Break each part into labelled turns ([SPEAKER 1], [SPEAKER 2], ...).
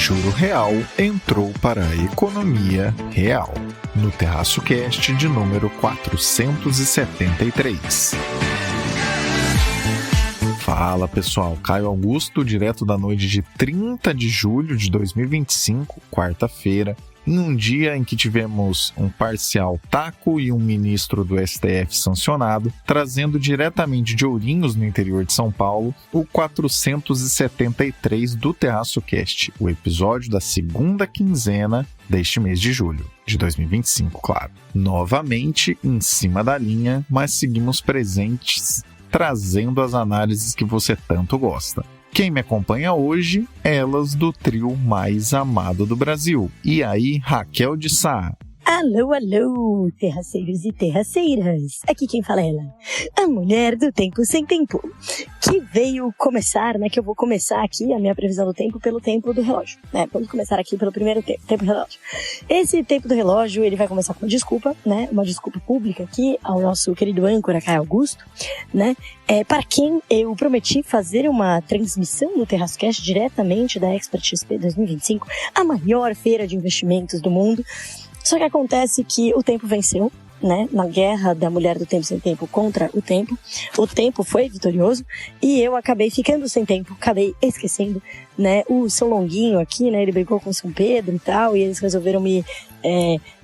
[SPEAKER 1] juro real entrou para a economia real, no Terraço Cast de número 473. Fala pessoal, Caio Augusto, direto da noite de 30 de julho de 2025, quarta-feira, em um dia em que tivemos um parcial taco e um ministro do STF sancionado, trazendo diretamente de Ourinhos, no interior de São Paulo, o 473 do Terraço Cast, o episódio da segunda quinzena deste mês de julho, de 2025, claro. Novamente em cima da linha, mas seguimos presentes, trazendo as análises que você tanto gosta. Quem me acompanha hoje, elas do trio mais amado do Brasil. E aí, Raquel de Sá.
[SPEAKER 2] Alô, alô, terraceiros e terraceiras. Aqui quem fala é ela, a mulher do tempo sem tempo, que veio começar, que eu vou começar aqui a minha previsão do tempo pelo tempo do relógio, Vamos começar aqui pelo primeiro tempo do relógio. Esse tempo do relógio, ele vai começar com uma desculpa, uma desculpa pública aqui ao nosso querido âncora Caio Augusto, para quem eu prometi fazer uma transmissão no Terraço Cast diretamente da Expert XP 2025, a maior feira de investimentos do mundo. Só que acontece que o tempo venceu, na guerra da mulher do tempo sem tempo contra o tempo foi vitorioso e eu acabei ficando sem tempo, acabei esquecendo, o São Longuinho aqui, ele brigou com o São Pedro e tal, e eles resolveram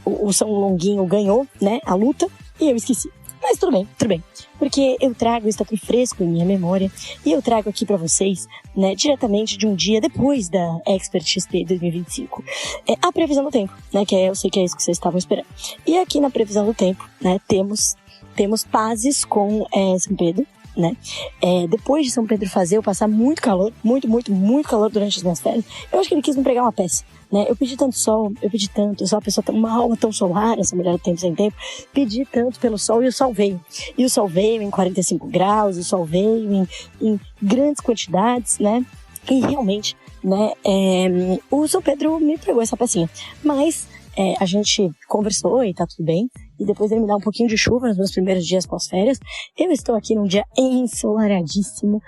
[SPEAKER 2] o São Longuinho ganhou, a luta, e eu esqueci. Mas tudo bem, porque eu trago isso aqui fresco em minha memória e eu trago aqui pra vocês, diretamente de um dia depois da Expert XP 2025, a previsão do tempo, que eu sei que é isso que vocês estavam esperando. E aqui na previsão do tempo, temos pazes com São Pedro, depois de São Pedro fazer eu passar muito calor, muito calor durante as minhas férias, eu acho que ele quis me pregar uma peça. Eu pedi tanto sol, eu sou uma pessoa uma alma tão solar, essa mulher do tempo sem tempo, pedi tanto pelo sol e o sol veio. E o sol veio em 45 graus, o sol veio em grandes quantidades, E realmente, o São Pedro me pregou essa pecinha. Mas a gente conversou e tá tudo bem. E depois ele me dá um pouquinho de chuva nos meus primeiros dias pós-férias. Eu estou aqui num dia ensolaradíssimo,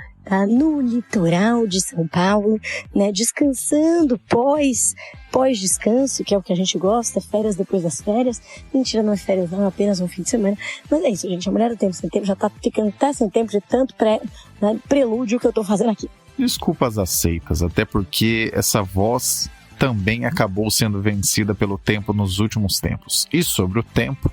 [SPEAKER 2] no litoral de São Paulo, descansando pós-descanso, que é o que a gente gosta, férias depois das férias. Mentira, não é férias, não, é apenas um fim de semana. Mas é isso, gente, a mulher do tempo sem tempo já tá ficando até sem tempo de tanto prelúdio que eu tô fazendo aqui.
[SPEAKER 1] Desculpas aceitas, até porque essa voz também acabou sendo vencida pelo tempo nos últimos tempos. E sobre o tempo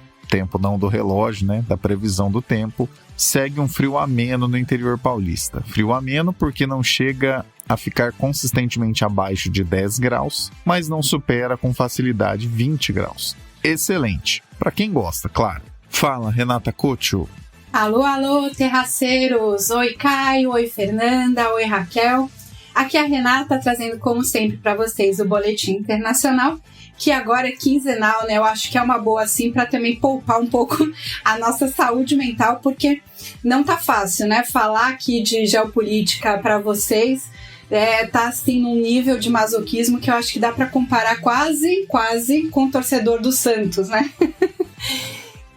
[SPEAKER 1] não do relógio, da previsão do tempo, segue um frio ameno no interior paulista. Frio ameno porque não chega a ficar consistentemente abaixo de 10 graus, mas não supera com facilidade 20 graus. Excelente, para quem gosta, claro. Fala, Renata Couto.
[SPEAKER 3] Alô, terraceiros! Oi, Caio, oi, Fernanda, oi, Raquel. Aqui é a Renata trazendo, como sempre, para vocês o Boletim Internacional, que agora é quinzenal, Eu acho que é uma boa, assim, para também poupar um pouco a nossa saúde mental, porque não tá fácil, Falar aqui de geopolítica para vocês tá, assim, num nível de masoquismo que eu acho que dá para comparar quase com o torcedor do Santos,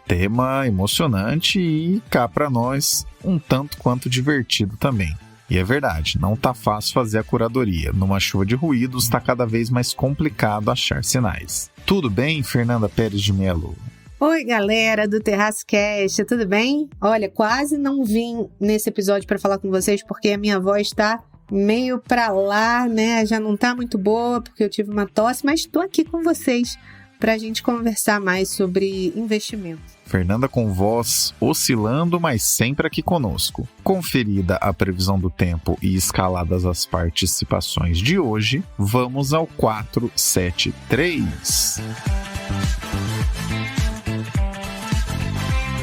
[SPEAKER 1] Tema emocionante e cá para nós um tanto quanto divertido também. E é verdade, não tá fácil fazer a curadoria. Numa chuva de ruídos, tá cada vez mais complicado achar sinais. Tudo bem, Fernanda Pérez de Melo?
[SPEAKER 4] Oi, galera do Terraço Cast, tudo bem? Olha, quase não vim nesse episódio para falar com vocês porque a minha voz tá meio pra lá, Já não tá muito boa porque eu tive uma tosse, mas tô aqui com vocês pra gente conversar mais sobre investimento.
[SPEAKER 1] Fernanda com voz oscilando, mas sempre aqui conosco. Conferida a previsão do tempo e escaladas as participações de hoje, vamos ao 473.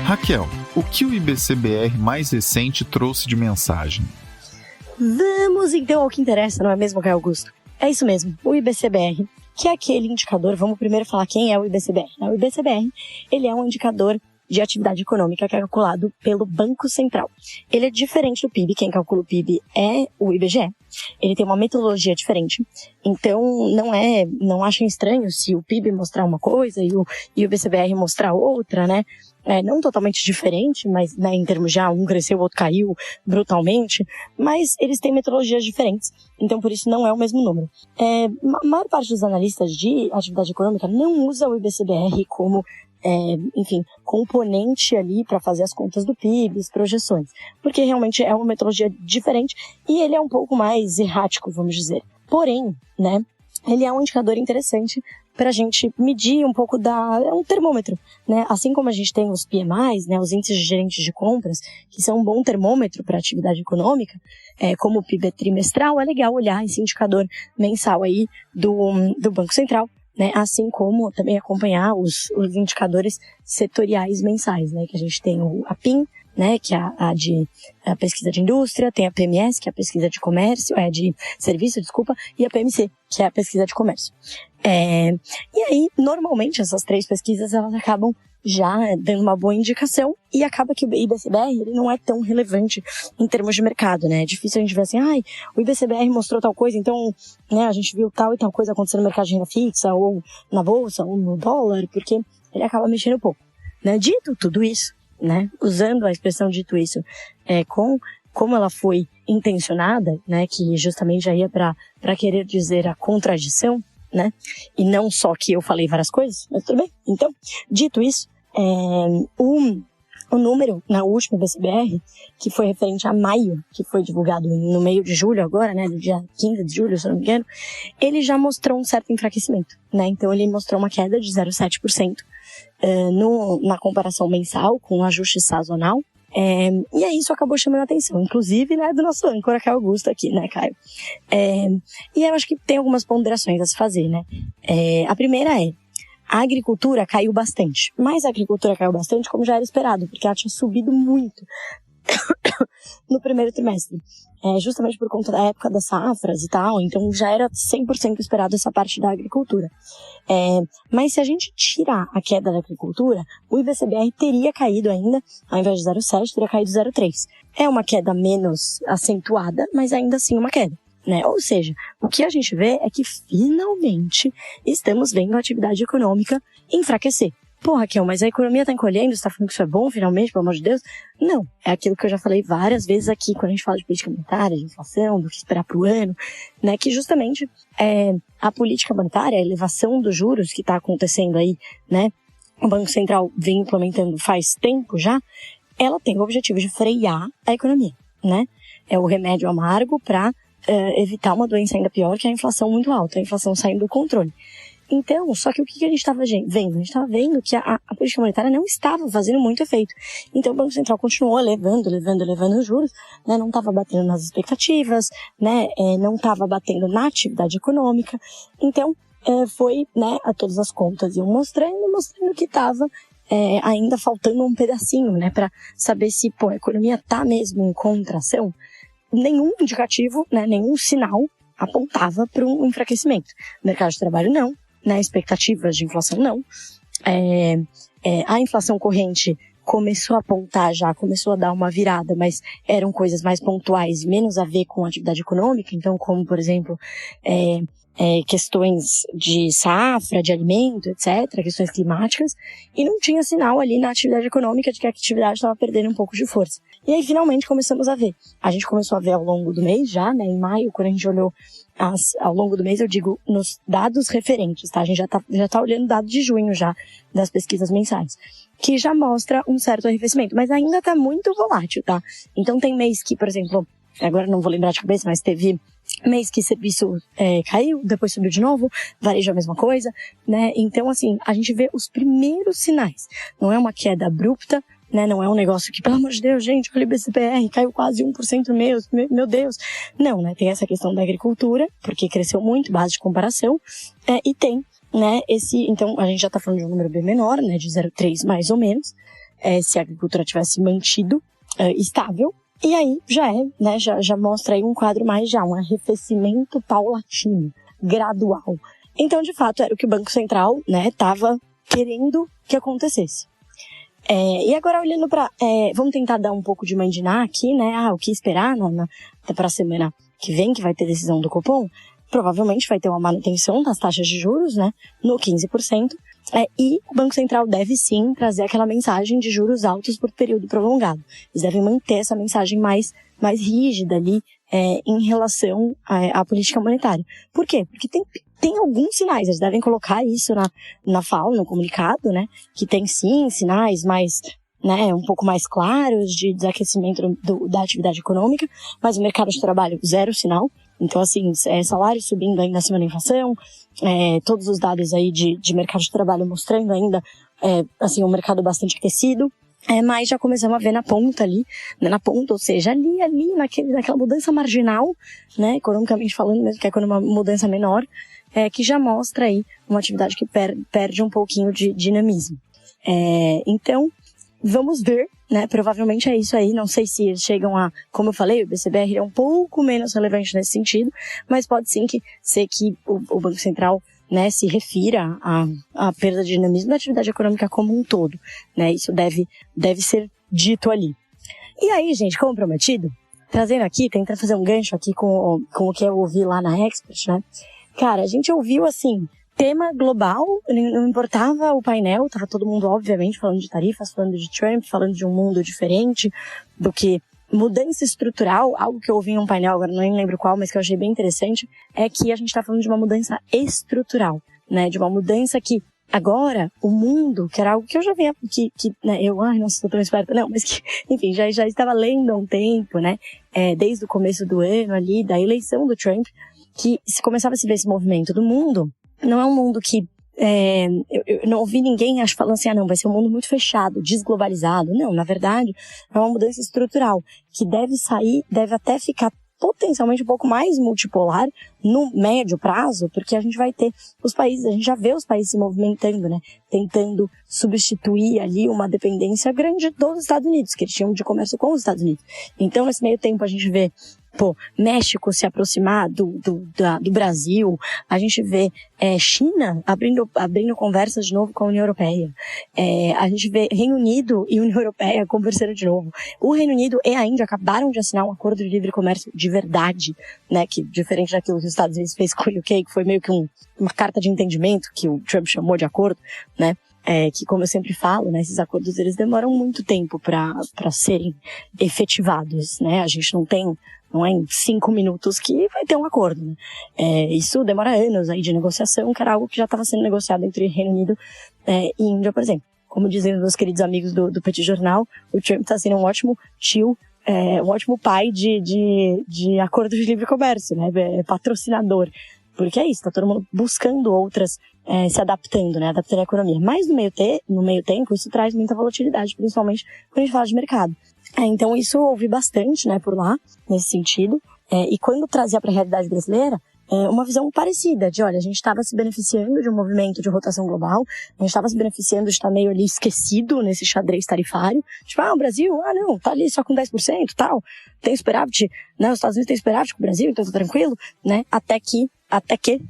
[SPEAKER 1] Raquel, o que o IBCBR mais recente trouxe de mensagem?
[SPEAKER 2] Vamos então ao que interessa, não é mesmo, Caio Augusto? É isso mesmo, o IBCBR, que é aquele indicador, vamos primeiro falar quem é o IBCBR. O IBCBR, ele é um indicador de atividade econômica que é calculado pelo Banco Central. Ele é diferente do PIB, quem calcula o PIB é o IBGE. Ele tem uma metodologia diferente, então não achem estranho se o PIB mostrar uma coisa e o IBCBR mostrar outra, né? Não totalmente diferente, mas né, em termos de um cresceu, o outro caiu brutalmente, mas eles têm metodologias diferentes, então por isso não é o mesmo número. A maior parte dos analistas de atividade econômica não usa o IBCBR como componente ali para fazer as contas do PIB, as projeções, porque realmente é uma metodologia diferente e ele é um pouco mais errático, vamos dizer. Porém, né, ele é um indicador interessante para a gente medir um pouco é um termômetro, né? Assim como a gente tem os PMIs, né, os índices de gerentes de compras, que são um bom termômetro para a atividade econômica, como o PIB é trimestral, é legal olhar esse indicador mensal aí do Banco Central, né? Assim como também acompanhar os indicadores setoriais mensais, né? Que a gente tem a PIN, né, que é a pesquisa de indústria, tem a PMS, que é a pesquisa de comércio, de serviço, desculpa, e a PMC, que é a pesquisa de comércio. E aí, normalmente, essas três pesquisas, elas acabam já dando uma boa indicação e acaba que o IBCBR ele não é tão relevante em termos de mercado, né? É difícil a gente ver assim, o IBCBR mostrou tal coisa, então, né, a gente viu tal e tal coisa acontecendo no mercado de renda fixa, ou na bolsa, ou no dólar, porque ele acaba mexendo um pouco, né? Dito tudo isso, né, usando a expressão dito isso, como ela foi intencionada, né, que justamente já ia para querer dizer a contradição, né, e não só que eu falei várias coisas, mas tudo bem. Então, dito isso, o número na última IBCBR, que foi referente a maio, que foi divulgado no meio de julho agora, né, no dia 15 de julho, se eu não me engano, ele já mostrou um certo enfraquecimento, né, então ele mostrou uma queda de 0,7%, na comparação mensal com o ajuste sazonal, e aí isso acabou chamando a atenção, inclusive, né, do nosso âncora Caio Augusto aqui, né, Caio? E eu acho que tem algumas ponderações a se fazer, né? A primeira a agricultura caiu bastante, mas a agricultura caiu bastante como já era esperado, porque ela tinha subido muito no primeiro trimestre, justamente por conta da época das safras e tal, então já era 100% esperado essa parte da agricultura. Mas se a gente tirar a queda da agricultura, o IBCBR teria caído ainda, ao invés de 0,7, teria caído 0,3. É uma queda menos acentuada, mas ainda assim uma queda, né? Ou seja, o que a gente vê é que finalmente estamos vendo a atividade econômica enfraquecer. Pô, Raquel, mas a economia tá encolhendo, você tá falando que isso é bom, finalmente, pelo amor de Deus? Não, é aquilo que eu já falei várias vezes aqui, quando a gente fala de política monetária, de inflação, do que esperar pro ano, né, que justamente a política monetária, a elevação dos juros que tá acontecendo aí, né, o Banco Central vem implementando faz tempo já, ela tem o objetivo de frear a economia, né? É o remédio amargo para evitar uma doença ainda pior, que é a inflação muito alta, a inflação saindo do controle. Então, só que o que a gente estava vendo? A gente estava vendo que a política monetária não estava fazendo muito efeito. Então, o Banco Central continuou levando os juros, né? Não estava batendo nas expectativas, né? Não estava batendo na atividade econômica. Então, foi, né, a todas as contas iam mostrando que estava ainda faltando um pedacinho, né? Para saber se, a economia está mesmo em contração. Nenhum indicativo, né? Nenhum sinal apontava para um enfraquecimento. O mercado de trabalho não. Né, expectativas de inflação não. A inflação corrente começou a apontar já, começou a dar uma virada, mas eram coisas mais pontuais e menos a ver com a atividade econômica, então como, por exemplo, questões de safra, de alimento, etc., questões climáticas, e não tinha sinal ali na atividade econômica de que a atividade estava perdendo um pouco de força. E aí, finalmente, começamos a ver. A gente começou a ver ao longo do mês já, né, em maio, quando a gente olhou ao longo do mês, eu digo, nos dados referentes, tá? A gente já tá olhando dados de junho já, das pesquisas mensais, que já mostra um certo arrefecimento, mas ainda tá muito volátil, tá? Então tem mês que, por exemplo, agora não vou lembrar de cabeça, mas teve mês que serviço caiu, depois subiu de novo, varejo a mesma coisa, né? Então, assim, a gente vê os primeiros sinais. Não é uma queda abrupta, né? Não é um negócio que, pelo amor de Deus, gente, olha o IBCBR, caiu quase 1% meu Deus. Não, né? Tem essa questão da agricultura, porque cresceu muito, base de comparação, e tem, né, então a gente já tá falando de um número bem menor, né, de 0,3 mais ou menos, se a agricultura tivesse mantido estável, e aí já mostra aí um quadro mais um arrefecimento paulatino, gradual. Então, de fato, era o que o Banco Central, né, tava querendo que acontecesse. E agora olhando vamos tentar dar um pouco de mandinar aqui, né? O que esperar para a semana que vem, que vai ter decisão do Copom. Provavelmente vai ter uma manutenção das taxas de juros, né? No 15%. E o Banco Central deve sim trazer aquela mensagem de juros altos por período prolongado. Eles devem manter essa mensagem mais rígida ali em relação à política monetária. Por quê? Porque tem alguns sinais, eles devem colocar isso na fala, no comunicado, né? Que tem sim sinais mais, né, um pouco mais claros de desaquecimento da atividade econômica, mas o mercado de trabalho, zero sinal. Então, assim, salário subindo ainda acima da inflação, todos os dados aí de mercado de trabalho mostrando ainda, assim, um mercado bastante aquecido. Mas já começamos a ver na ponta ali, né, ou seja, ali naquela mudança marginal, né, economicamente falando, mesmo que é uma mudança menor, que já mostra aí uma atividade que perde um pouquinho de dinamismo. Então, vamos ver, né, provavelmente é isso aí, não sei se eles chegam como eu falei, o BCBR é um pouco menos relevante nesse sentido, mas pode sim ser que o Banco Central, né, se refira à perda de dinamismo da atividade econômica como um todo, né, isso deve ser dito ali. E aí, gente, como prometido, trazendo aqui, tentando fazer um gancho aqui com o que eu ouvi lá na Expert, né, cara, a gente ouviu, assim, tema global, não importava o painel, tava todo mundo, obviamente, falando de tarifas, falando de Trump, falando de um mundo diferente do que mudança estrutural. Algo que eu ouvi em um painel, agora não lembro qual, mas que eu achei bem interessante, é que a gente tá falando de uma mudança estrutural, né, de uma mudança que agora o mundo, que era algo que eu já vinha, né, não sou tão esperta, não, mas que, enfim, já estava lendo há um tempo, né, desde o começo do ano ali, da eleição do Trump, que se começava a se ver esse movimento do mundo. Não é um mundo que eu não ouvi ninguém falando assim, não, vai ser um mundo muito fechado, desglobalizado. Não, na verdade, é uma mudança estrutural que deve até ficar potencialmente um pouco mais multipolar no médio prazo, porque a gente vai ter a gente já vê os países se movimentando, né, tentando substituir ali uma dependência grande dos Estados Unidos, que eles tinham de comércio com os Estados Unidos. Então, nesse meio tempo, a gente vê México se aproximar do Brasil, a gente vê China abrindo conversas de novo com a União Europeia, a gente vê Reino Unido e União Europeia conversando de novo. O Reino Unido e a Índia acabaram de assinar um acordo de livre comércio de verdade, né, que diferente daquilo que os Estados Unidos fez com o UK, que foi meio que uma carta de entendimento, que o Trump chamou de acordo, né, que como eu sempre falo, né, esses acordos eles demoram muito tempo para serem efetivados, né, a gente não é em 5 minutos que vai ter um acordo, né? Isso demora anos aí de negociação, que era algo que já estava sendo negociado entre Reino Unido e Índia, por exemplo. Como dizem meus queridos amigos do Petit Jornal, o Trump está sendo um ótimo tio, um ótimo pai de acordos de livre comércio, né? Patrocinador. Porque é isso, tá todo mundo buscando outras, se adaptando, né? Adaptando a economia. Mas no meio tempo, isso traz muita volatilidade, principalmente quando a gente fala de mercado. Então isso eu ouvi bastante, né, por lá, nesse sentido. E quando trazia para a realidade brasileira, uma visão parecida de, olha, a gente estava se beneficiando de um movimento de rotação global, a gente estava se beneficiando de estar meio ali esquecido nesse xadrez tarifário. Tipo, o Brasil, não, tá ali só com 10%, tal, tem superávit, né, os Estados Unidos tem superávit com o Brasil, então tá tranquilo, né, até que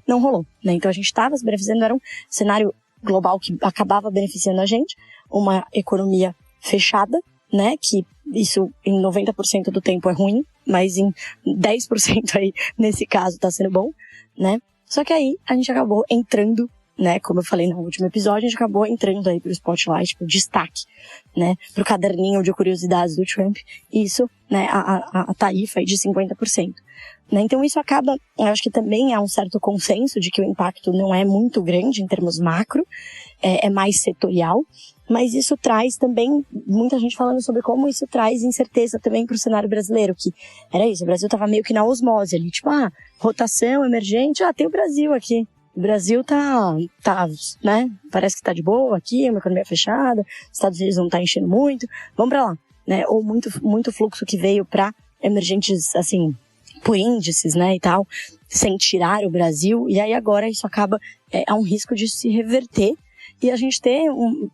[SPEAKER 2] não rolou, né. Então a gente estava se beneficiando, era um cenário global que acabava beneficiando a gente, uma economia fechada, né, que isso em 90% do tempo é ruim, mas em 10% aí, nesse caso, tá sendo bom, né. Só que aí a gente acabou entrando, né, como eu falei no último episódio, a gente acabou entrando aí pro spotlight, pro destaque, né, pro caderninho de curiosidades do Trump, isso, né, a tarifa aí de 50%. Né, então isso acaba, eu acho que também há um certo consenso de que o impacto não é muito grande em termos macro, é mais setorial, mas isso traz também, muita gente falando sobre como isso traz incerteza também para o cenário brasileiro, que era isso, o Brasil estava meio que na osmose ali, tipo, rotação emergente, tem o Brasil aqui. O Brasil tá, né, parece que tá de boa aqui, uma economia fechada, os Estados Unidos não tá enchendo muito, vamos para lá, né, ou muito fluxo que veio para emergentes, assim, por índices, né, e tal, sem tirar o Brasil, e aí agora isso acaba, há um risco de se reverter, e a gente ter,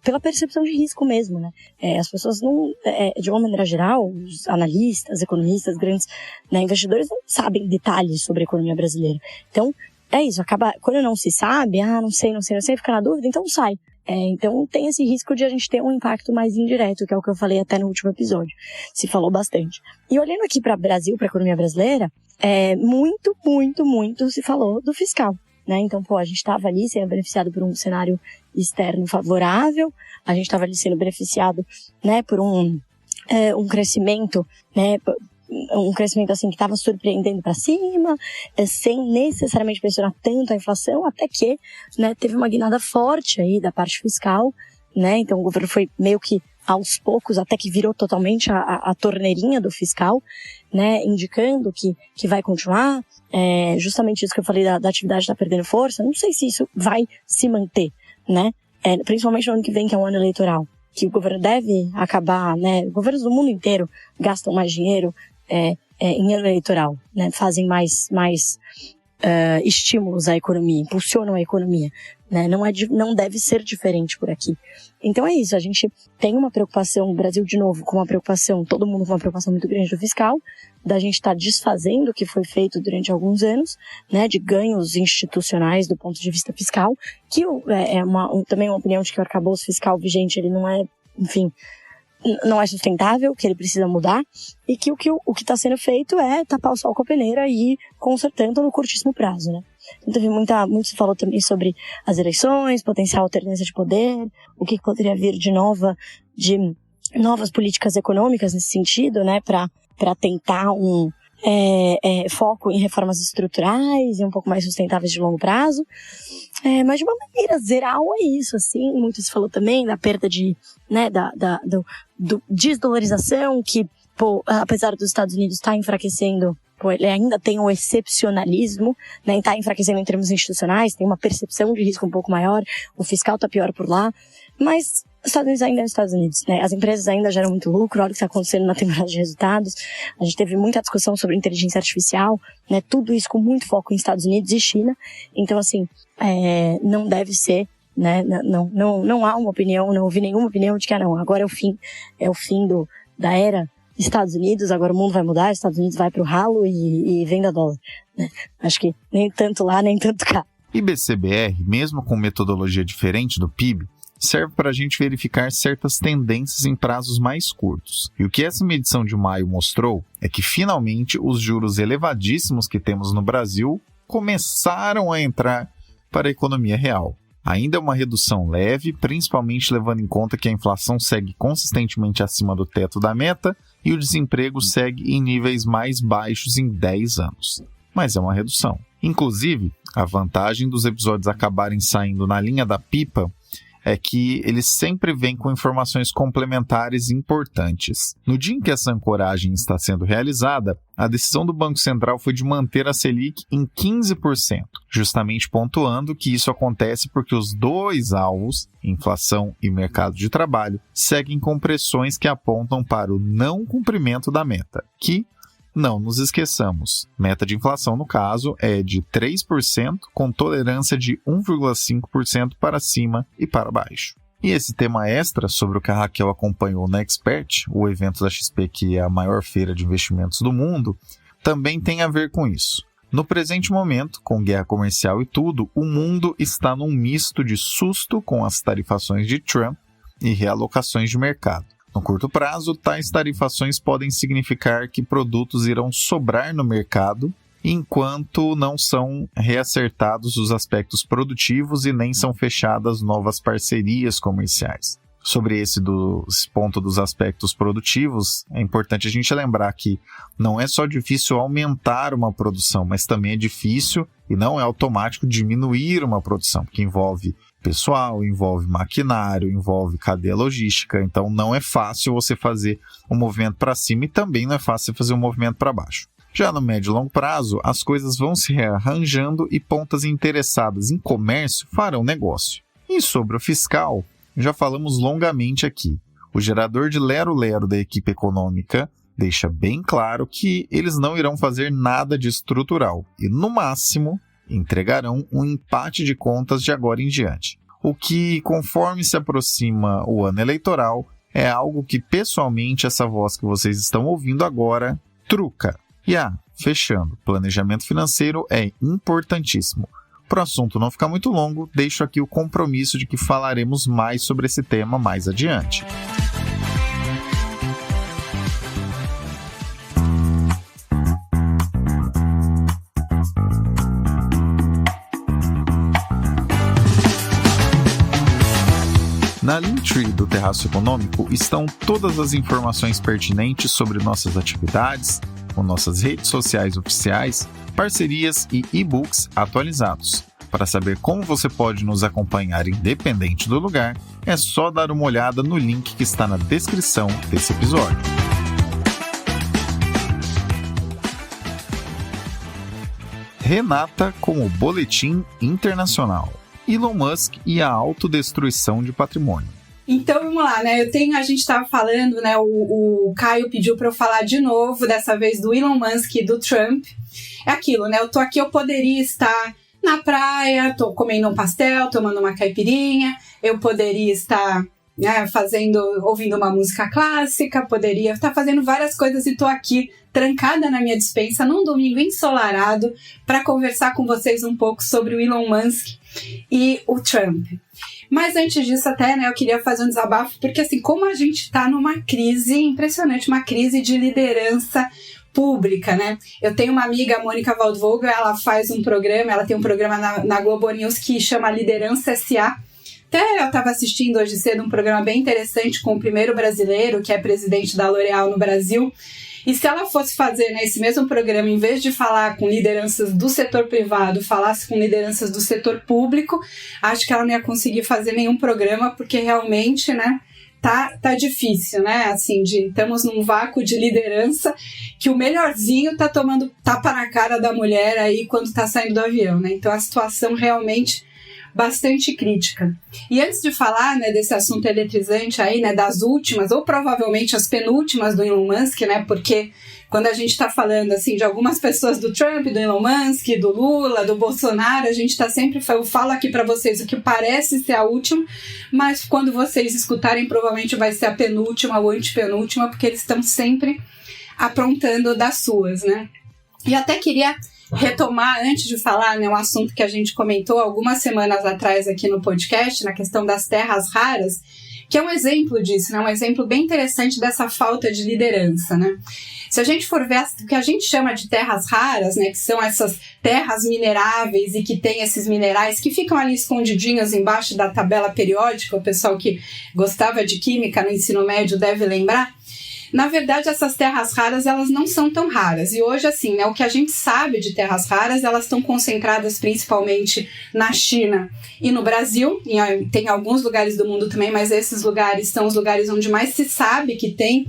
[SPEAKER 2] pela percepção de risco mesmo, né? As pessoas não, de uma maneira geral, os analistas, economistas, grandes, né, investidores não sabem detalhes sobre a economia brasileira. Então, é isso, acaba, quando não se sabe, não sei, fica na dúvida, então sai. Então tem esse risco de a gente ter um impacto mais indireto, que é o que eu falei até no último episódio. Se falou bastante. E olhando aqui para o Brasil, para a economia brasileira, muito se falou do fiscal, né? Então, a gente estava ali sendo beneficiado por um cenário externo favorável, a gente estava ali sendo beneficiado, né, por um crescimento, né, um crescimento assim que estava surpreendendo para cima, sem necessariamente pressionar tanto a inflação, até que, né, teve uma guinada forte aí da parte fiscal, né? Então o governo foi meio que aos poucos, até que virou totalmente a torneirinha do fiscal, né, indicando que vai continuar. Justamente isso que eu falei da atividade está perdendo força. Não sei se isso vai se manter, né? Principalmente no ano que vem, que é um ano eleitoral, que o governo deve acabar, né? Governos do mundo inteiro gastam mais dinheiro em ano eleitoral, né? Fazem mais estímulos à economia, impulsionam a economia, né? Não deve ser diferente por aqui. Então é isso, a gente tem uma preocupação, o Brasil de novo com uma preocupação, todo mundo com uma preocupação muito grande do fiscal, da gente estar desfazendo o que foi feito durante alguns anos, né, de ganhos institucionais do ponto de vista fiscal, que também uma opinião de que o arcabouço fiscal vigente, ele não é, enfim, não é sustentável, que ele precisa mudar, e que o que está sendo feito é tapar o sol com a peneira e ir consertando no curtíssimo prazo, né? Então, muito se falou também sobre as eleições, potencial alternância de poder, o que poderia vir de novas políticas econômicas nesse sentido, né, para tentar um foco em reformas estruturais e um pouco mais sustentáveis de longo prazo. Mas de uma maneira geral é isso, assim. Muito se falou também da perda do desdolarização, que, apesar dos Estados Unidos estar enfraquecendo, ele ainda tem um excepcionalismo, né, está enfraquecendo em termos institucionais, tem uma percepção de risco um pouco maior, o fiscal está pior por lá, mas os Estados Unidos ainda é os Estados Unidos, né? As empresas ainda geram muito lucro, olha o que está acontecendo na temporada de resultados. A gente teve muita discussão sobre inteligência artificial, né? Tudo isso com muito foco em Estados Unidos e China. Então, assim, não deve ser, né? Não há uma opinião, não ouvi nenhuma opinião de que agora é o fim da era Estados Unidos, agora o mundo vai mudar, Estados Unidos vai pro ralo e venda dólar, né? Acho que nem tanto lá, nem tanto cá.
[SPEAKER 1] IBCBR, mesmo com metodologia diferente do PIB, serve para a gente verificar certas tendências em prazos mais curtos. E o que essa medição de maio mostrou é que, finalmente, os juros elevadíssimos que temos no Brasil começaram a entrar para a economia real. Ainda é uma redução leve, principalmente levando em conta que a inflação segue consistentemente acima do teto da meta e o desemprego segue em níveis mais baixos em 10 anos. Mas é uma redução. Inclusive, a vantagem dos episódios acabarem saindo na linha da pipa é que eles sempre vêm com informações complementares importantes. No dia em que essa ancoragem está sendo realizada, a decisão do Banco Central foi de manter a Selic em 15%, justamente pontuando que isso acontece porque os dois alvos, inflação e mercado de trabalho, seguem com pressões que apontam para o não cumprimento da meta, que, não nos esqueçamos, meta de inflação, no caso, é de 3%, com tolerância de 1,5% para cima e para baixo. E esse tema extra, sobre o que a Raquel acompanhou na Expert, o evento da XP, que é a maior feira de investimentos do mundo, também tem a ver com isso. No presente momento, com guerra comercial e tudo, o mundo está num misto de susto com as tarifações de Trump e realocações de mercado. No curto prazo, tais tarifações podem significar que produtos irão sobrar no mercado, enquanto não são reacertados os aspectos produtivos e nem são fechadas novas parcerias comerciais. Sobre esse ponto dos aspectos produtivos, é importante a gente lembrar que não é só difícil aumentar uma produção, mas também é difícil e não é automático diminuir uma produção, porque envolve pessoal, envolve maquinário, envolve cadeia logística, então não é fácil você fazer um movimento para cima e também não é fácil fazer um movimento para baixo. Já no médio e longo prazo, as coisas vão se rearranjando e pontas interessadas em comércio farão negócio. E sobre o fiscal, já falamos longamente aqui. O gerador de lero-lero da equipe econômica deixa bem claro que eles não irão fazer nada de estrutural e, no máximo, entregarão um empate de contas de agora em diante. O que, conforme se aproxima o ano eleitoral, é algo que, pessoalmente, essa voz que vocês estão ouvindo agora truca. E fechando, planejamento financeiro é importantíssimo. para o assunto não ficar muito longo, deixo aqui o compromisso de que falaremos mais sobre esse tema mais adiante. Na Linktree do Terraço Econômico estão todas as informações pertinentes sobre nossas atividades, com nossas redes sociais oficiais, parcerias e e-books atualizados. Para saber como você pode nos acompanhar independente do lugar, é só dar uma olhada no link que está na descrição desse episódio. Renata com o Boletim Internacional. Elon Musk e a autodestruição de patrimônio.
[SPEAKER 3] Então, vamos lá, né? A gente estava falando, né? O Caio pediu para eu falar de novo, dessa vez do Elon Musk e do Trump. É aquilo, né? Eu tô aqui, eu poderia estar na praia, tô comendo um pastel, tomando uma caipirinha, eu poderia estar, né, ouvindo uma música clássica, poderia estar fazendo várias coisas e tô aqui trancada na minha despensa num domingo ensolarado para conversar com vocês um pouco sobre o Elon Musk e o Trump. Mas antes disso até, né, eu queria fazer um desabafo, porque assim, como a gente está numa crise impressionante, uma crise de liderança pública, né? Eu tenho uma amiga, a Mônica Waldvogel, ela tem um programa na Globo News que chama Liderança S.A. Até eu estava assistindo hoje cedo um programa bem interessante com o primeiro brasileiro, que é presidente da L'Oréal no Brasil. E se ela fosse fazer, né, esse mesmo programa, em vez de falar com lideranças do setor privado, falasse com lideranças do setor público, acho que ela não ia conseguir fazer nenhum programa, porque realmente, né, tá difícil, né? Assim, estamos num vácuo de liderança que o melhorzinho tá tomando tapa na cara da mulher aí quando tá saindo do avião, né? Então a situação realmente bastante crítica. E antes de falar, né, desse assunto eletrizante aí, né, das últimas, ou provavelmente as penúltimas do Elon Musk, né, porque quando a gente está falando, assim, de algumas pessoas do Trump, do Elon Musk, do Lula, do Bolsonaro, a gente está sempre, eu falo aqui para vocês o que parece ser a última, mas quando vocês escutarem, provavelmente vai ser a penúltima ou antepenúltima, porque eles estão sempre aprontando das suas, né. E até queria retomar, antes de falar, né, um assunto que a gente comentou algumas semanas atrás aqui no podcast, na questão das terras raras, que é um exemplo disso, né, um exemplo bem interessante dessa falta de liderança, né. Se a gente for ver o que a gente chama de terras raras, né, que são essas terras mineráveis e que tem esses minerais que ficam ali escondidinhos embaixo da tabela periódica, o pessoal que gostava de química no ensino médio deve lembrar. Na verdade, essas terras raras, elas não são tão raras. E hoje, assim, né, o que a gente sabe de terras raras, elas estão concentradas principalmente na China e no Brasil. E tem alguns lugares do mundo também, mas esses lugares são os lugares onde mais se sabe que tem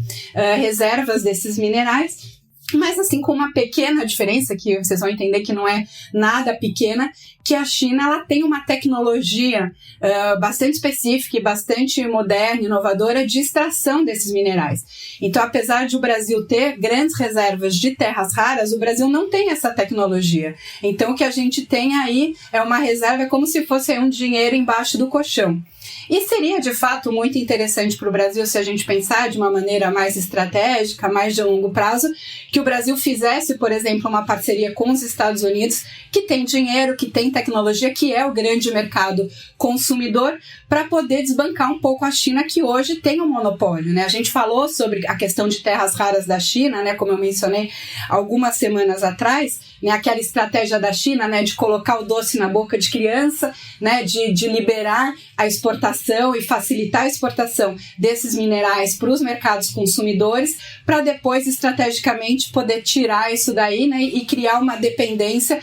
[SPEAKER 3] reservas desses minerais. Mas assim, com uma pequena diferença, que vocês vão entender que não é nada pequena, que a China ela tem uma tecnologia bastante específica e bastante moderna, inovadora de extração desses minerais. Então, apesar de o Brasil ter grandes reservas de terras raras, o Brasil não tem essa tecnologia. Então, o que a gente tem aí é uma reserva como se fosse um dinheiro embaixo do colchão. E seria, de fato, muito interessante para o Brasil, se a gente pensar de uma maneira mais estratégica, mais de longo prazo, que o Brasil fizesse, por exemplo, uma parceria com os Estados Unidos, que tem dinheiro, que tem tecnologia, que é o grande mercado consumidor, para poder desbancar um pouco a China, que hoje tem um monopólio, né? A gente falou sobre a questão de terras raras da China, né? Como eu mencionei algumas semanas atrás, né? Aquela estratégia da China, né? De colocar o doce na boca de criança, né? De liberar a exportação e facilitar a exportação desses minerais para os mercados consumidores, para depois, estrategicamente, poder tirar isso daí, né? E criar uma dependência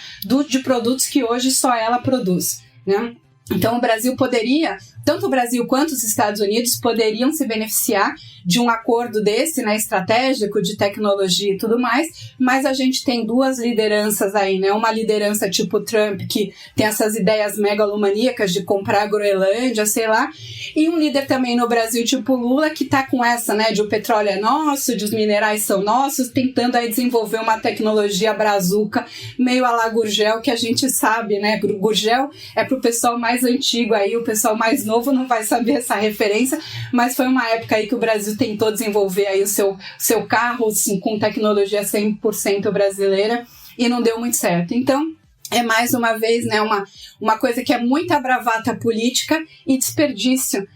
[SPEAKER 3] de produtos que hoje só ela produz, né? Então o Brasil poderia, tanto o Brasil quanto os Estados Unidos poderiam se beneficiar de um acordo desse, né, estratégico, de tecnologia e tudo mais, mas a gente tem duas lideranças aí, né, uma liderança tipo Trump, que tem essas ideias megalomaníacas de comprar a Groenlândia, sei lá, e um líder também no Brasil tipo Lula, que tá com essa, né, de o petróleo é nosso, de os minerais são nossos, tentando aí desenvolver uma tecnologia brazuca, meio à la Gurgel, que a gente sabe, né, Gurgel é pro pessoal mais antigo aí, o pessoal mais novo não vai saber essa referência, mas foi uma época aí que o Brasil tentou desenvolver aí o seu carro assim, com tecnologia 100% brasileira e não deu muito certo. Então, é mais uma vez, né, uma coisa que é muita bravata política e desperdício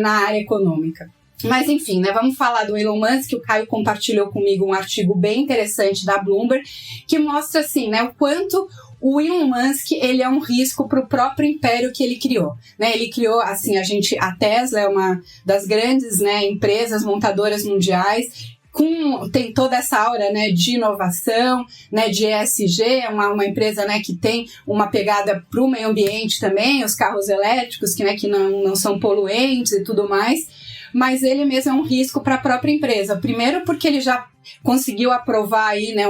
[SPEAKER 3] na área econômica. Mas enfim, né, vamos falar do Elon Musk. O Caio compartilhou comigo um artigo bem interessante da Bloomberg que mostra assim, né, o quanto o Elon Musk ele é um risco para o próprio império que ele criou, né? Ele criou assim, a Tesla é uma das grandes, né, empresas montadoras mundiais. Tem toda essa aura, né, de inovação, né, de ESG, é uma empresa, né, que tem uma pegada para o meio ambiente também, os carros elétricos que não são poluentes e tudo mais, mas ele mesmo é um risco para a própria empresa. Primeiro porque ele já conseguiu aprovar aí, né,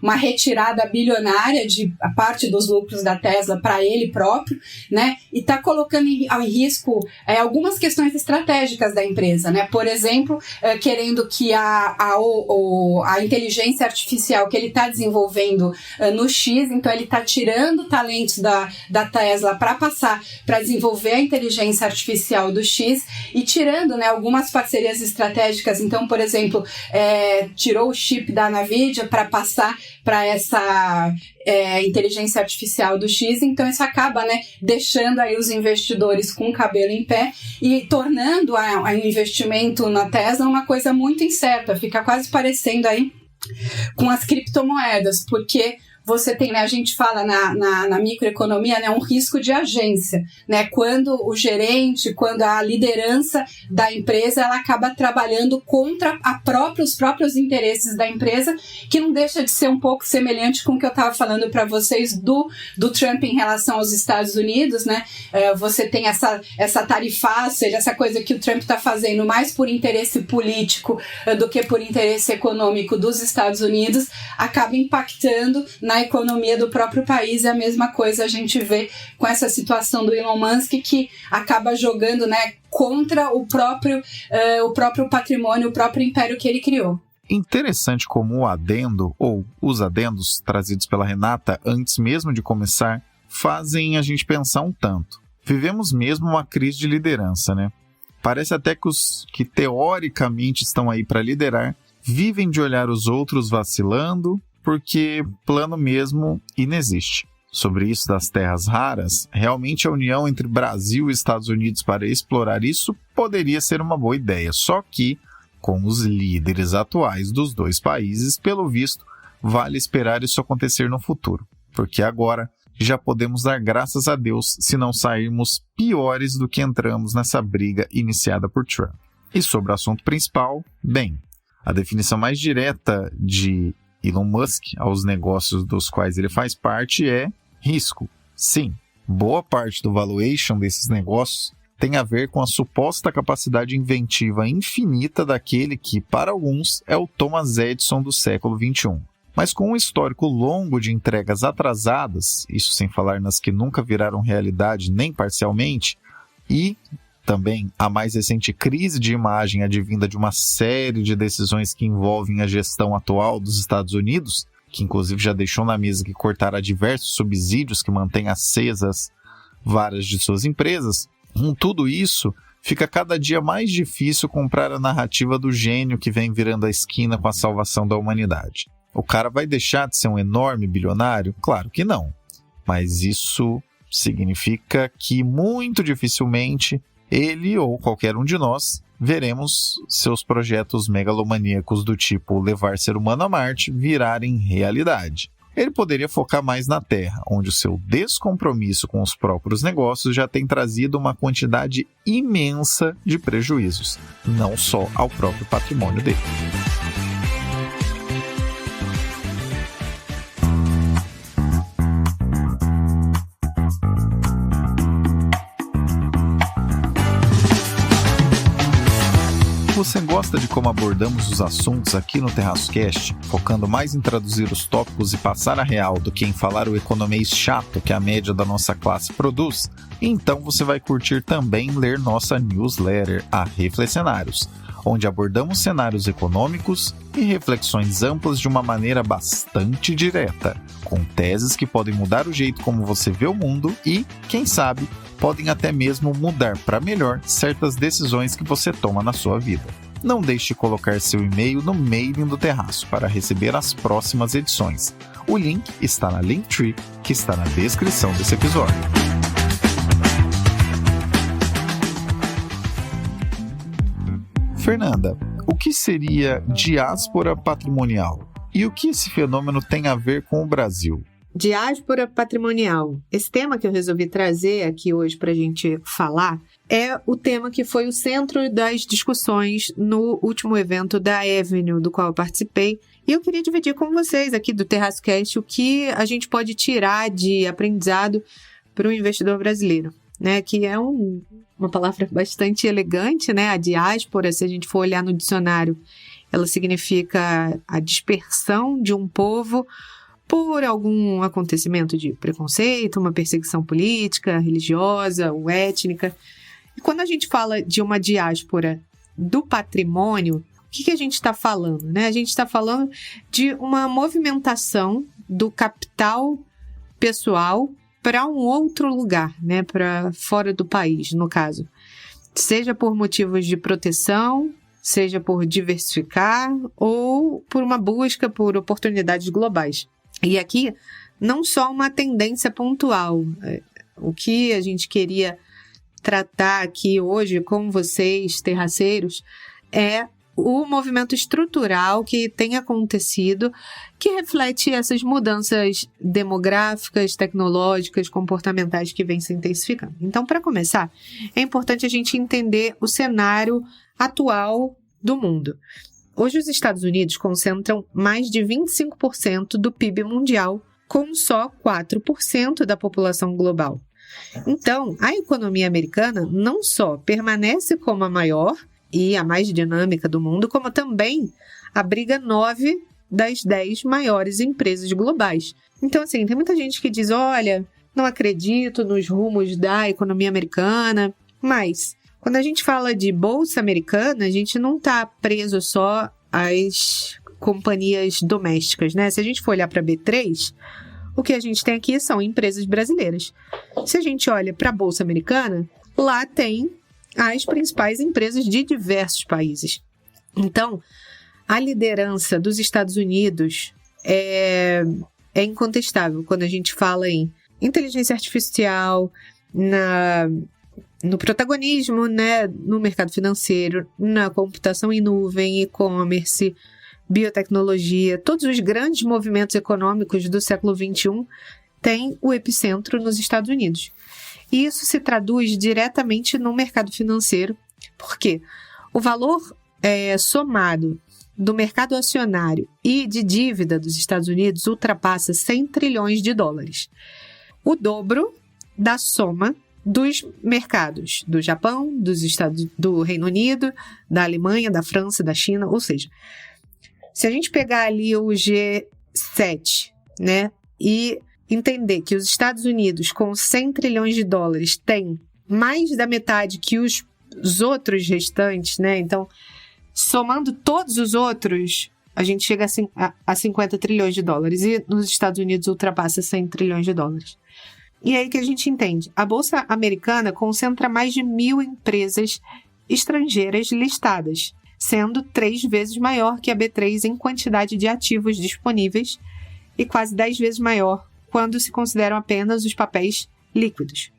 [SPEAKER 3] uma retirada bilionária de a parte dos lucros da Tesla para ele próprio, né, e está colocando em risco algumas questões estratégicas da empresa, né, por exemplo, querendo que a inteligência artificial que ele está desenvolvendo no X, então ele está tirando talentos da Tesla para passar para desenvolver a inteligência artificial do X e tirando, né, algumas parcerias estratégicas. Então, por exemplo, tirou o chip da NVIDIA para passar para essa inteligência artificial do X, então isso acaba, né, deixando aí os investidores com o cabelo em pé e tornando o investimento na Tesla uma coisa muito incerta, fica quase parecendo aí com as criptomoedas, porque você tem, né, a gente fala na microeconomia, né, um risco de agência, né, quando o gerente, quando a liderança da empresa, ela acaba trabalhando contra os próprios interesses da empresa, que não deixa de ser um pouco semelhante com o que eu estava falando para vocês do Trump em relação aos Estados Unidos, né, você tem essa tarifa, ou seja, essa coisa que o Trump está fazendo mais por interesse político do que por interesse econômico dos Estados Unidos, acaba impactando na economia do próprio país. É a mesma coisa a gente vê com essa situação do Elon Musk, que acaba jogando, né, contra o próprio patrimônio, o próprio império que ele criou.
[SPEAKER 1] Interessante como o adendo, ou os adendos trazidos pela Renata antes mesmo de começar, fazem a gente pensar um tanto. Vivemos mesmo uma crise de liderança, né? Parece até que os que teoricamente estão aí para liderar vivem de olhar os outros vacilando, porque plano mesmo inexiste. Sobre isso das terras raras, realmente a união entre Brasil e Estados Unidos para explorar isso poderia ser uma boa ideia, só que, com os líderes atuais dos dois países, pelo visto, vale esperar isso acontecer no futuro, porque agora já podemos dar graças a Deus se não sairmos piores do que entramos nessa briga iniciada por Trump. E sobre o assunto principal, bem, a definição mais direta de Elon Musk aos negócios dos quais ele faz parte é risco. Sim, boa parte do valuation desses negócios tem a ver com a suposta capacidade inventiva infinita daquele que, para alguns, é o Thomas Edison do século XXI. Mas com um histórico longo de entregas atrasadas, isso sem falar nas que nunca viraram realidade nem parcialmente, e também a mais recente crise de imagem advinda de uma série de decisões que envolvem a gestão atual dos Estados Unidos, que inclusive já deixou na mesa que cortará diversos subsídios que mantêm acesas várias de suas empresas. Com tudo isso, fica cada dia mais difícil comprar a narrativa do gênio que vem virando a esquina com a salvação da humanidade. O cara vai deixar de ser um enorme bilionário? Claro que não. Mas isso significa que muito dificilmente ele ou qualquer um de nós veremos seus projetos megalomaníacos do tipo levar ser humano a Marte virarem realidade. Ele poderia focar mais na Terra, onde o seu descompromisso com os próprios negócios já tem trazido uma quantidade imensa de prejuízos, não só ao próprio patrimônio dele. Você gosta de como abordamos os assuntos aqui no TerraçoCast, focando mais em traduzir os tópicos e passar a real do que em falar o economês chato que a média da nossa classe produz? Então você vai curtir também ler nossa newsletter, a Reflexionários, onde abordamos cenários econômicos e reflexões amplas de uma maneira bastante direta, com teses que podem mudar o jeito como você vê o mundo e, quem sabe, podem até mesmo mudar para melhor certas decisões que você toma na sua vida. Não deixe de colocar seu e-mail no mailing do Terraço para receber as próximas edições. O link está na Linktree, que está na descrição desse episódio. Fernanda, o que seria diáspora patrimonial? E o que esse fenômeno tem a ver com o Brasil?
[SPEAKER 4] Diáspora patrimonial. Esse tema que eu resolvi trazer aqui hoje para a gente falar é o tema que foi o centro das discussões no último evento da Avenue, do qual eu participei. E eu queria dividir com vocês aqui do TerraceCast o que a gente pode tirar de aprendizado para o investidor brasileiro, né? Que é uma palavra bastante elegante, né? A diáspora, se a gente for olhar no dicionário, ela significa a dispersão de um povo por algum acontecimento de preconceito, uma perseguição política, religiosa ou étnica. E quando a gente fala de uma diáspora do patrimônio, o que a gente está falando, né? A gente está falando de uma movimentação do capital pessoal para um outro lugar, né? Para fora do país, no caso. Seja por motivos de proteção, seja por diversificar ou por uma busca por oportunidades globais. E aqui, não só uma tendência pontual. O que a gente queria tratar aqui hoje com vocês, terraceiros, é o movimento estrutural que tem acontecido, que reflete essas mudanças demográficas, tecnológicas, comportamentais que vêm se intensificando. Então, para começar, é importante a gente entender o cenário atual do mundo. Hoje, os Estados Unidos concentram mais de 25% do PIB mundial, com só 4% da população global. Então, a economia americana não só permanece como a maior e a mais dinâmica do mundo, como também abriga 9 das 10 maiores empresas globais. Então, assim, tem muita gente que diz, olha, não acredito nos rumos da economia americana, mas quando a gente fala de bolsa americana, a gente não está preso só às companhias domésticas, né? Se a gente for olhar para a B3, o que a gente tem aqui são empresas brasileiras. Se a gente olha para a bolsa americana, lá tem as principais empresas de diversos países. Então, a liderança dos Estados Unidos é incontestável quando a gente fala em inteligência artificial, no protagonismo, né, no mercado financeiro, na computação em nuvem, e-commerce, biotecnologia, todos os grandes movimentos econômicos do século XXI têm o epicentro nos Estados Unidos. E isso se traduz diretamente no mercado financeiro, porque o valor somado do mercado acionário e de dívida dos Estados Unidos ultrapassa 100 trilhões de dólares. O dobro da soma dos mercados do Japão, do Reino Unido, da Alemanha, da França, da China, ou seja, se a gente pegar ali o G7, né, e entender que os Estados Unidos, com 100 trilhões de dólares, tem mais da metade que os outros restantes, né, então, somando todos os outros, a gente chega a 50 trilhões de dólares, e nos Estados Unidos ultrapassa 100 trilhões de dólares. E é aí que a gente entende. A Bolsa Americana concentra mais de 1.000 empresas estrangeiras listadas, sendo 3 vezes maior que a B3 em quantidade de ativos disponíveis e quase 10 vezes maior quando se consideram apenas os papéis líquidos.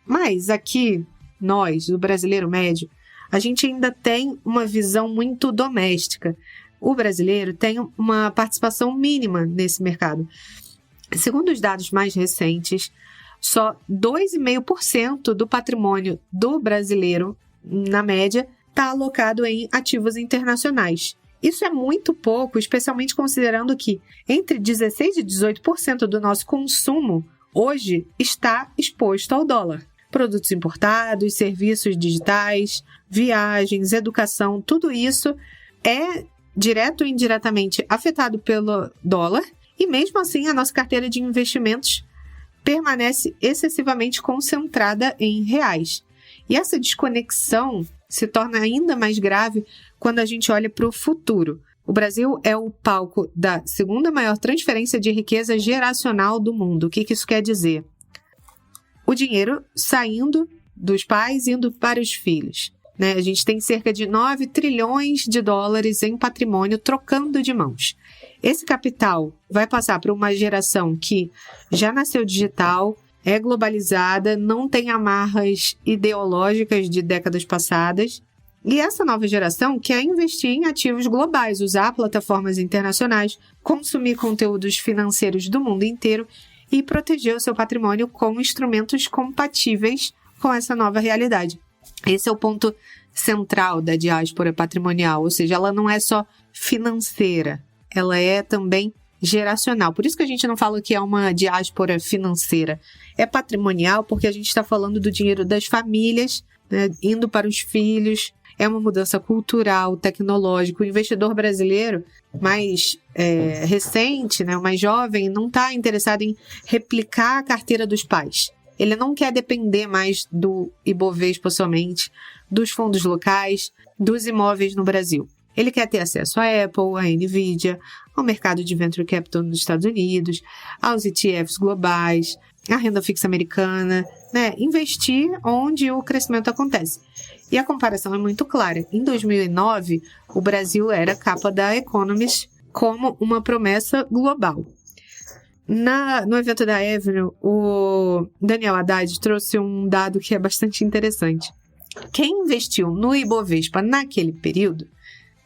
[SPEAKER 4] Mas aqui, nós, o brasileiro médio, a gente ainda tem uma visão muito doméstica. O brasileiro tem uma participação mínima nesse mercado. Segundo os dados mais recentes, só 2,5% do patrimônio do brasileiro, na média, está alocado em ativos internacionais. Isso é muito pouco, especialmente considerando que entre 16% e 18% do nosso consumo hoje está exposto ao dólar. Produtos importados, serviços digitais, viagens, educação, tudo isso é direto ou indiretamente afetado pelo dólar. E mesmo assim, a nossa carteira de investimentos permanece excessivamente concentrada em reais. E essa desconexão se torna ainda mais grave quando a gente olha para o futuro. O Brasil é o palco da segunda maior transferência de riqueza geracional do mundo. O que isso quer dizer? O dinheiro saindo dos pais e indo para os filhos, né? A gente tem cerca de 9 trilhões de dólares em patrimônio trocando de mãos. Esse capital vai passar para uma geração que já nasceu digital, é globalizada, não tem amarras ideológicas de décadas passadas. E essa nova geração quer investir em ativos globais, usar plataformas internacionais, consumir conteúdos financeiros do mundo inteiro e proteger o seu patrimônio com instrumentos compatíveis com essa nova realidade. Esse é o ponto central da diáspora patrimonial, ou seja, ela não é só financeira, ela é também geracional. Por isso que a gente não fala que é uma diáspora financeira. É patrimonial porque a gente está falando do dinheiro das famílias, né, indo para os filhos. É uma mudança cultural, tecnológica. O investidor brasileiro mais recente, né, o mais jovem, não está interessado em replicar a carteira dos pais. Ele não quer depender mais do Ibovespa somente, dos fundos locais, dos imóveis no Brasil. Ele quer ter acesso à Apple, à Nvidia, ao mercado de Venture Capital nos Estados Unidos, aos ETFs globais, à renda fixa americana, né? Investir onde o crescimento acontece. E a comparação é muito clara. Em 2009, o Brasil era capa da Economist como uma promessa global. No evento da Avenue, o Daniel Haddad trouxe um dado que é bastante interessante. Quem investiu no Ibovespa naquele período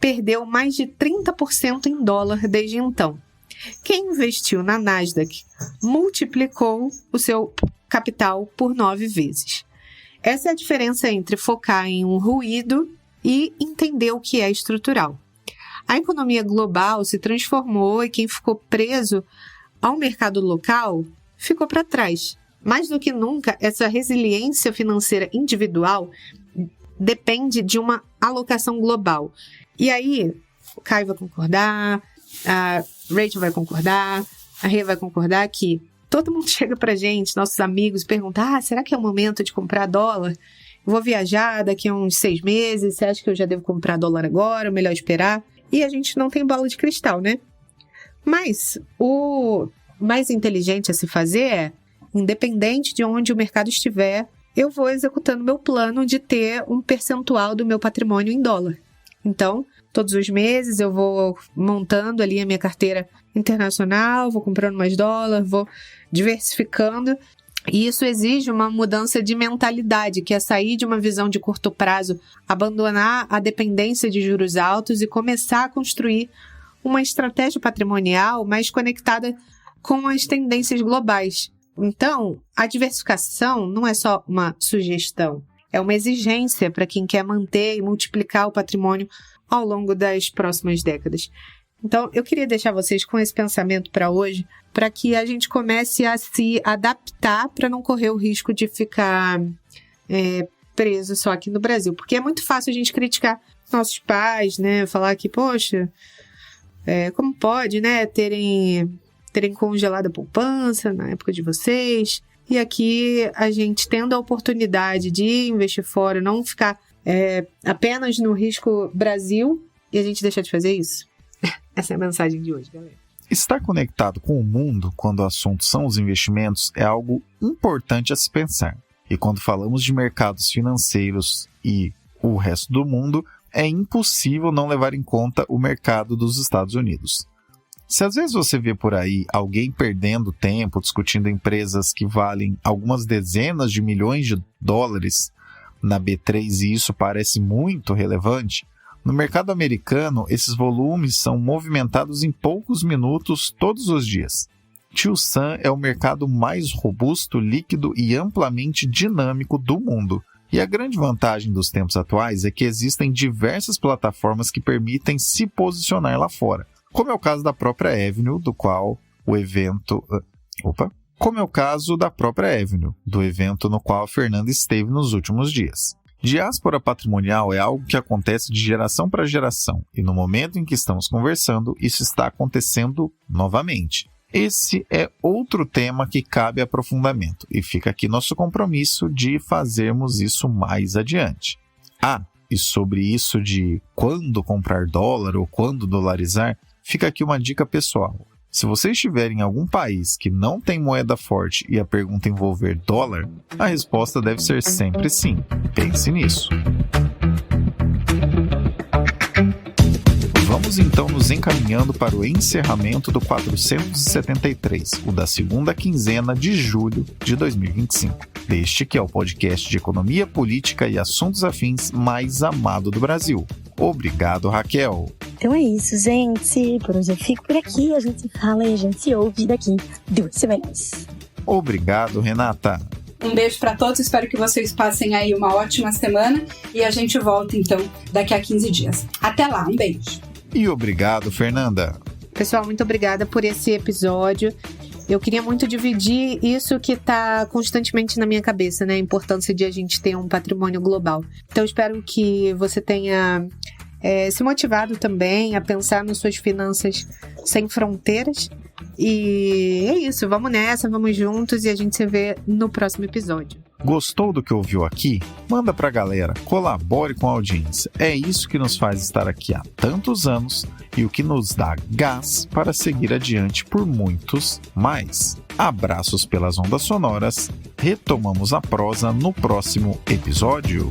[SPEAKER 4] perdeu mais de 30% em dólar desde então. Quem investiu na Nasdaq multiplicou o seu capital por 9 vezes. Essa é a diferença entre focar em um ruído e entender o que é estrutural. A economia global se transformou e quem ficou preso ao mercado local ficou para trás. Mais do que nunca, essa resiliência financeira individual depende de uma alocação global. E aí, o Caio vai concordar, a Rachel vai concordar, a Rê vai concordar que todo mundo chega pra gente, nossos amigos, pergunta: será que é o momento de comprar dólar? Eu vou viajar daqui a uns 6 meses, você acha que eu já devo comprar dólar agora, ou melhor esperar? E a gente não tem bola de cristal, né? Mas o mais inteligente a se fazer é, independente de onde o mercado estiver, eu vou executando meu plano de ter um percentual do meu patrimônio em dólar. Então, todos os meses eu vou montando ali a minha carteira internacional, vou comprando mais dólar, vou diversificando. E isso exige uma mudança de mentalidade, que é sair de uma visão de curto prazo, abandonar a dependência de juros altos e começar a construir uma estratégia patrimonial mais conectada com as tendências globais. Então, a diversificação não é só uma sugestão, é uma exigência para quem quer manter e multiplicar o patrimônio ao longo das próximas décadas. Então, eu queria deixar vocês com esse pensamento para hoje, para que a gente comece a se adaptar para não correr o risco de ficar preso só aqui no Brasil. Porque é muito fácil a gente criticar nossos pais, né? Falar que, poxa, como pode, né, terem congelado a poupança na época de vocês. E aqui a gente tendo a oportunidade de investir fora, não ficar apenas no risco Brasil, e a gente deixar de fazer isso. Essa é a mensagem de hoje, galera.
[SPEAKER 1] Estar conectado com o mundo quando o assunto são os investimentos é algo importante a se pensar. E quando falamos de mercados financeiros e o resto do mundo, é impossível não levar em conta o mercado dos Estados Unidos. Se às vezes você vê por aí alguém perdendo tempo discutindo empresas que valem algumas dezenas de milhões de dólares na B3 e isso parece muito relevante, no mercado americano esses volumes são movimentados em poucos minutos todos os dias. Tio Sam é o mercado mais robusto, líquido e amplamente dinâmico do mundo. E a grande vantagem dos tempos atuais é que existem diversas plataformas que permitem se posicionar lá fora. Como é o caso da própria Avenue, do evento no qual a Fernanda esteve nos últimos dias. Diáspora patrimonial é algo que acontece de geração para geração, e no momento em que estamos conversando, isso está acontecendo novamente. Esse é outro tema que cabe aprofundamento, e fica aqui nosso compromisso de fazermos isso mais adiante. E sobre isso de quando comprar dólar ou quando dolarizar, fica aqui uma dica pessoal. Se você estiver em algum país que não tem moeda forte e a pergunta envolver dólar, a resposta deve ser sempre sim. Pense nisso. Vamos então nos encaminhando para o encerramento do 473, o da segunda quinzena de julho de 2025. Deste que é o podcast de economia, política e assuntos afins mais amado do Brasil. Obrigado, Raquel.
[SPEAKER 2] Então é isso, gente. Por hoje eu fico por aqui. A gente se fala e a gente se ouve daqui 2 semanas.
[SPEAKER 1] Obrigado, Renata.
[SPEAKER 3] Um beijo para todos, espero que vocês passem aí uma ótima semana e a gente volta então daqui a 15 dias. Até lá, um beijo.
[SPEAKER 1] E obrigado, Fernanda.
[SPEAKER 4] Pessoal, muito obrigada por esse episódio. Eu queria muito dividir isso que está constantemente na minha cabeça, né? A importância de a gente ter um patrimônio global. Então, espero que você tenha se motivado também a pensar nas suas finanças sem fronteiras. E é isso, vamos nessa, vamos juntos e a gente se vê no próximo episódio.
[SPEAKER 1] Gostou do que ouviu aqui? Manda pra galera, colabore com a audiência. É isso que nos faz estar aqui há tantos anos e o que nos dá gás para seguir adiante por muitos mais. Abraços pelas ondas sonoras. Retomamos a prosa no próximo episódio.